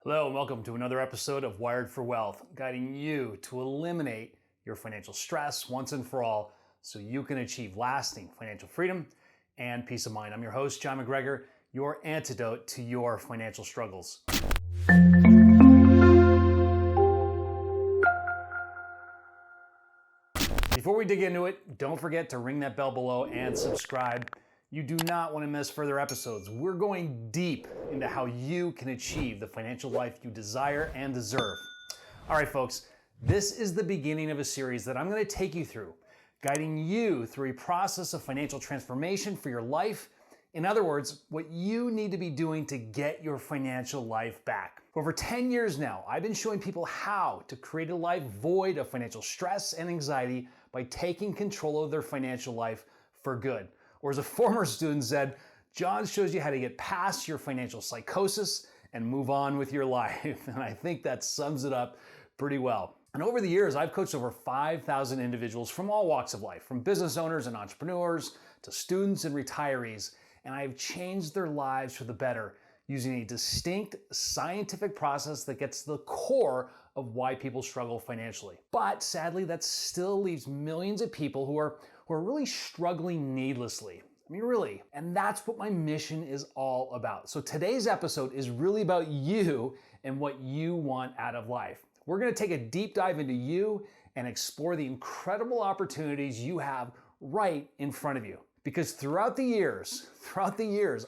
Hello and welcome to another episode of Wired for Wealth, guiding you to eliminate your financial stress once and for all so you can achieve lasting financial freedom and peace of mind. I'm your host, John MacGregor, your antidote to your financial struggles. Before we dig into it, don't forget to ring that bell below and subscribe. You do not want to miss further episodes. We're going deep into how you can achieve the financial life you desire and deserve. All right, folks, this is the beginning of a series that I'm going to take you through, guiding you through a process of financial transformation for your life. In other words, what you need to be doing to get your financial life back. For over 10 years now, I've been showing people how to create a life void of financial stress and anxiety by taking control of their financial life for good. Or as a former student said, John shows you how to get past your financial psychosis and move on with your life. And I think that sums it up pretty well. And over the years, I've coached over 5,000 individuals from all walks of life, from business owners and entrepreneurs to students and retirees. And I've changed their lives for the better using a distinct scientific process that gets to the core of why people struggle financially. But sadly, that still leaves millions of people who are really struggling needlessly. I mean, really. And that's what my mission is all about. So today's episode is really about you and what you want out of life. We're going to take a deep dive into you and explore the incredible opportunities you have right in front of you. Because throughout the years,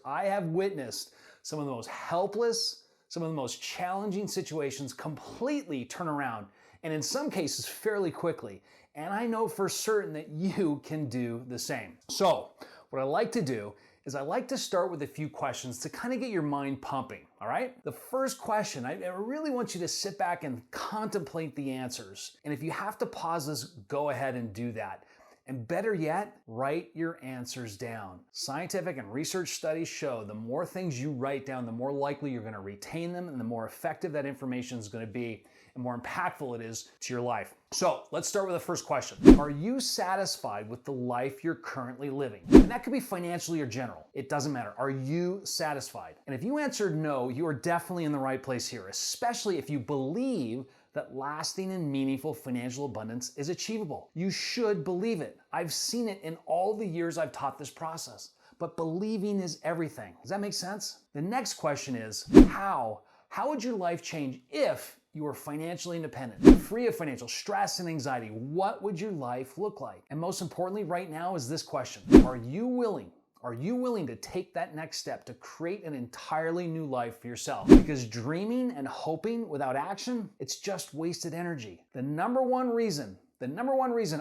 I have witnessed some of the most helpless, some of the most challenging situations completely turn around, and in some cases fairly quickly. And I know for certain that you can do the same. So what I like to do is I like to start with a few questions to kind of get your mind pumping, all right? The first question, I really want you to sit back and contemplate the answers. And if you have to pause this, go ahead and do that. And better yet, write your answers down. Scientific and research studies show the more things you write down, the more likely you're going to retain them and the more effective that information is going to be and more impactful it is to your life. So let's start with the first question. Are you satisfied with the life you're currently living? And that could be financially or general. It doesn't matter. Are you satisfied? And if you answered no, you are definitely in the right place here, especially if you believe that lasting and meaningful financial abundance is achievable. You should believe it. I've seen it in all the years I've taught this process. But believing is everything. Does that make sense? The next question is, how? How would your life change if you were financially independent, free of financial stress and anxiety? What would your life look like? And most importantly right now is this question. Are you willing to take that next step to create an entirely new life for yourself? Because dreaming and hoping without action, it's just wasted energy. The number one reason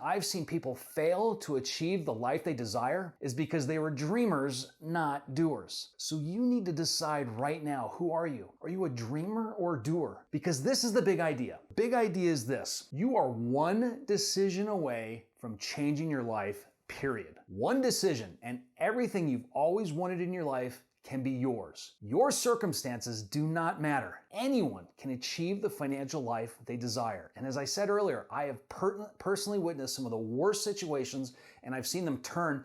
I've seen people fail to achieve the life they desire is because they were dreamers, not doers. So you need to decide right now, who are you? Are you a dreamer or a doer? Because this is the big idea. Big idea is this: you are one decision away from changing your life. Period. One decision and everything you've always wanted in your life can be yours. Your circumstances do not matter. Anyone can achieve the financial life they desire. And as I said earlier, I have personally witnessed some of the worst situations, and I've seen them turn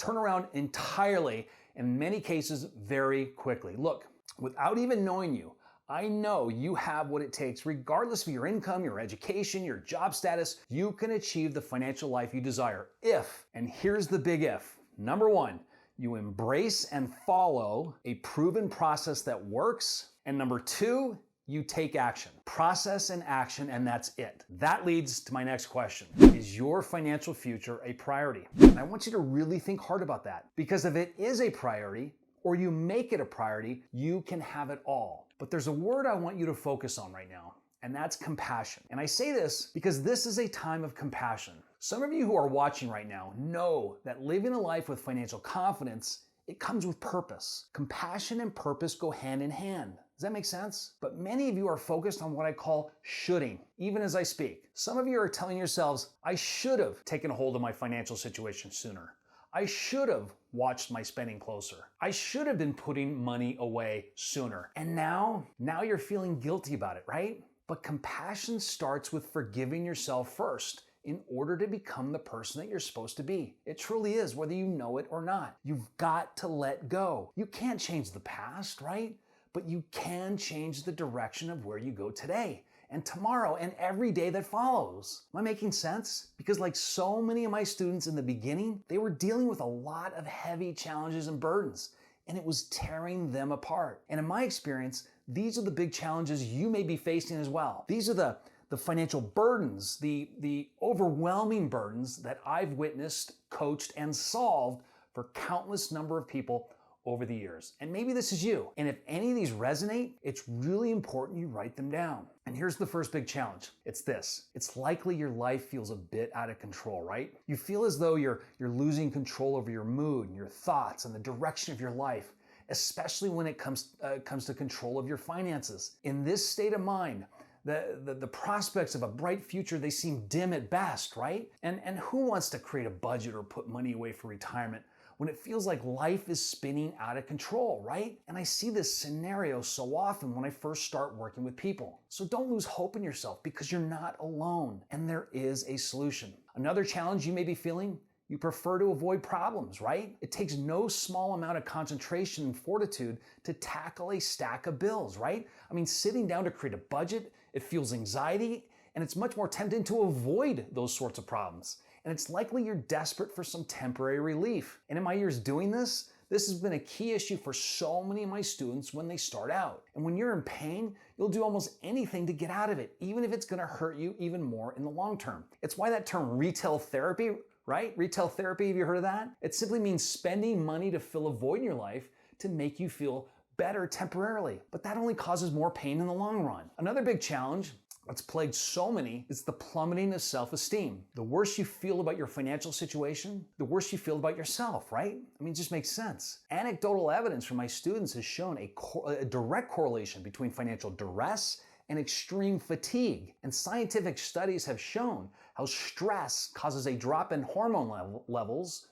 around entirely, in many cases very quickly. Look, without even knowing you, I know you have what it takes, regardless of your income, your education, your job status. You can achieve the financial life you desire if, and here's the big if, number one, you embrace and follow a proven process that works, and number two, you take action. Process and action, and that's it. That leads to my next question. Is your financial future a priority? And I want you to really think hard about that, because if it is a priority, or you make it a priority, you can have it all. But there's a word I want you to focus on right now, and that's compassion. And I say this because this is a time of compassion. Some of you who are watching right now know that living a life with financial confidence, it comes with purpose. Compassion and purpose go hand in hand. Does that make sense? But many of you are focused on what I call shoulding, even as I speak. Some of you are telling yourselves, I should have taken hold of my financial situation sooner. I should have watched my spending closer. I should have been putting money away sooner. And now you're feeling guilty about it, right? But compassion starts with forgiving yourself first in order to become the person that you're supposed to be. It truly is, whether you know it or not. You've got to let go. You can't change the past, right? but you can change the direction of where you go today and tomorrow and every day that follows. Am I making sense? Because like so many of my students in the beginning, they were dealing with a lot of heavy challenges and burdens, and it was tearing them apart. And in my experience, these are the big challenges you may be facing as well. These are the financial burdens, the overwhelming burdens that I've witnessed, coached, and solved for countless number of people over the years. And maybe this is you. And if any of these resonate, it's really important you write them down. And here's the first big challenge. It's this. It's likely your life feels a bit out of control, right? You feel as though you're losing control over your mood and your thoughts and the direction of your life, especially when it comes to control of your finances. In this state of mind, the prospects of a bright future, they seem dim at best, right? And who wants to create a budget or put money away for retirement when it feels like life is spinning out of control, right? And I see this scenario so often when I first start working with people. So don't lose hope in yourself because you're not alone and there is a solution. Another challenge you may be feeling, you prefer to avoid problems, right? It takes no small amount of concentration and fortitude to tackle a stack of bills, right? I mean, sitting down to create a budget, it fuels anxiety, and it's much more tempting to avoid those sorts of problems. And it's likely you're desperate for some temporary relief. And in my years doing this has been a key issue for so many of my students when they start out. And when you're in pain, you'll do almost anything to get out of it, even if it's gonna hurt you even more in the long term. It's why that term retail therapy, right? Retail therapy, have you heard of that? It simply means spending money to fill a void in your life to make you feel better temporarily. But that only causes more pain in the long run. Another big challenge that's plagued so many is the plummeting of self-esteem. The worse you feel about your financial situation, the worse you feel about yourself, right? I mean, it just makes sense. Anecdotal evidence from my students has shown a direct correlation between financial duress and extreme fatigue. And scientific studies have shown how stress causes a drop in hormone levels,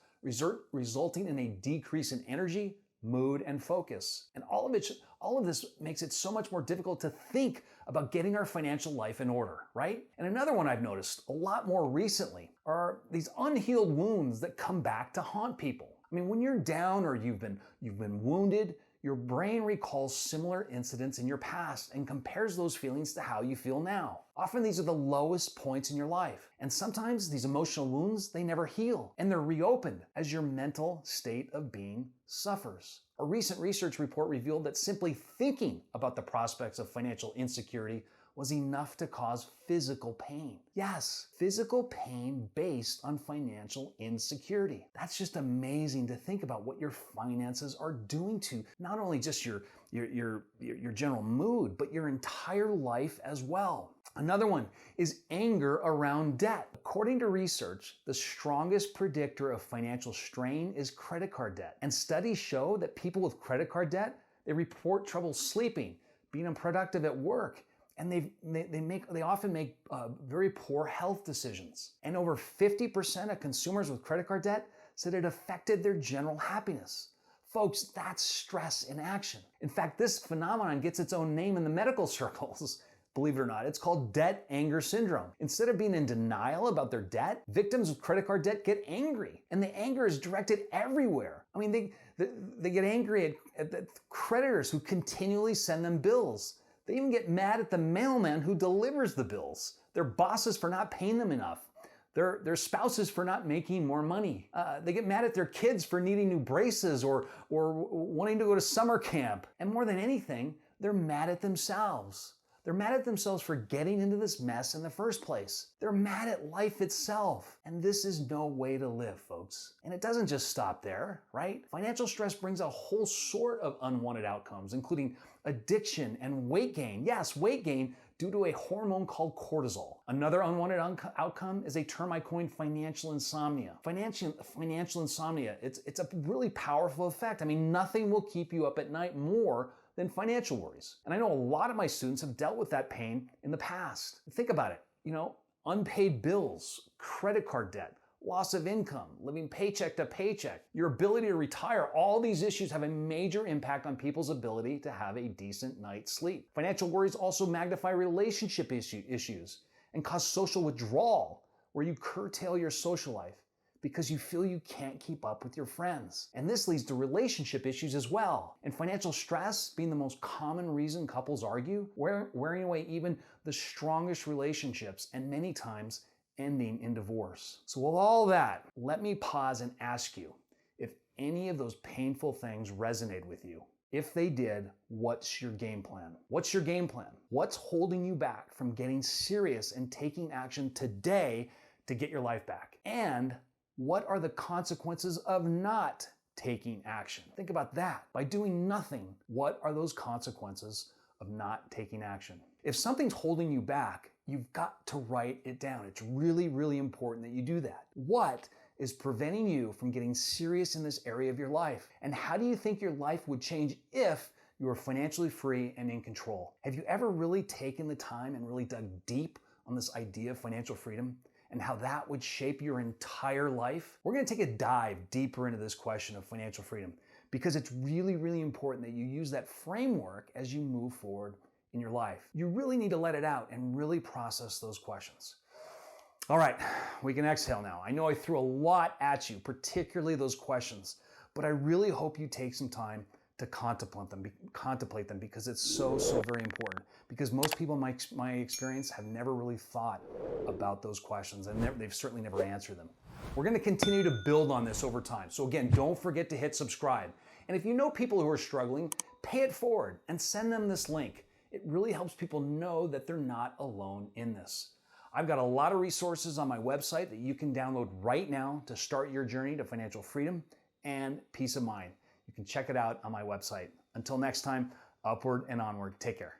resulting in a decrease in energy, mood, and focus. And all of this makes it so much more difficult to think about getting our financial life in order, right? And another one I've noticed a lot more recently are these unhealed wounds that come back to haunt people. I mean, when you're down or you've been wounded, your brain recalls similar incidents in your past and compares those feelings to how you feel now. Often these are the lowest points in your life. And sometimes these emotional wounds, they never heal and they're reopened as your mental state of being suffers. A recent research report revealed that simply thinking about the prospects of financial insecurity was enough to cause physical pain. Yes, physical pain based on financial insecurity. That's just amazing to think about what your finances are doing to not only just your general mood, but your entire life as well. Another one is anger around debt. According to research, the strongest predictor of financial strain is credit card debt. And studies show that people with credit card debt, they report trouble sleeping, being unproductive at work, and they often make very poor health decisions. And over 50% of consumers with credit card debt said it affected their general happiness. Folks, that's stress in action. In fact, this phenomenon gets its own name in the medical circles. Believe it or not, it's called debt anger syndrome. Instead of being in denial about their debt, victims of credit card debt get angry, and the anger is directed everywhere. I mean, they get angry at the creditors who continually send them bills. They even get mad at the mailman who delivers the bills, their bosses for not paying them enough, their spouses for not making more money. They get mad at their kids for needing new braces or wanting to go to summer camp. And more than anything, they're mad at themselves. They're mad at themselves for getting into this mess in the first place. They're mad at life itself. And this is no way to live, folks. And it doesn't just stop there, right? Financial stress brings a whole sort of unwanted outcomes, including addiction and weight gain. Yes, weight gain due to a hormone called cortisol. Another unwanted outcome is a term I coined financial insomnia. Financial insomnia, it's a really powerful effect. I mean, nothing will keep you up at night more than financial worries. And I know a lot of my students have dealt with that pain in the past. Think about it, unpaid bills, credit card debt, loss of income, living paycheck to paycheck, your ability to retire, all these issues have a major impact on people's ability to have a decent night's sleep. Financial worries also magnify relationship issues and cause social withdrawal, where you curtail your social life because you feel you can't keep up with your friends. And this leads to relationship issues as well. And financial stress being the most common reason couples argue, wearing away even the strongest relationships, and many times ending in divorce. So with all that, let me pause and ask you if any of those painful things resonate with you. If they did, what's your game plan? What's your game plan? What's holding you back from getting serious and taking action today to get your life back? And what are the consequences of not taking action? Think about that. By doing nothing, what are those consequences of not taking action? If something's holding you back, you've got to write it down. It's really, really important that you do that. What is preventing you from getting serious in this area of your life? And how do you think your life would change if you were financially free and in control? Have you ever really taken the time and really dug deep on this idea of financial freedom and how that would shape your entire life? We're going to take a dive deeper into this question of financial freedom because it's really, really important that you use that framework as you move forward in your life. You really need to let it out and really process those questions. All right, we can exhale now. I know I threw a lot at you, particularly those questions, but I really hope you take some time to contemplate them because it's so, so very important. Because most people in my experience have never really thought about those questions and they've certainly never answered them. We're going to continue to build on this over time. So again, don't forget to hit subscribe. And if you know people who are struggling, pay it forward and send them this link. It really helps people know that they're not alone in this. I've got a lot of resources on my website that you can download right now to start your journey to financial freedom and peace of mind. You can check it out on my website. Until next time, upward and onward. Take care.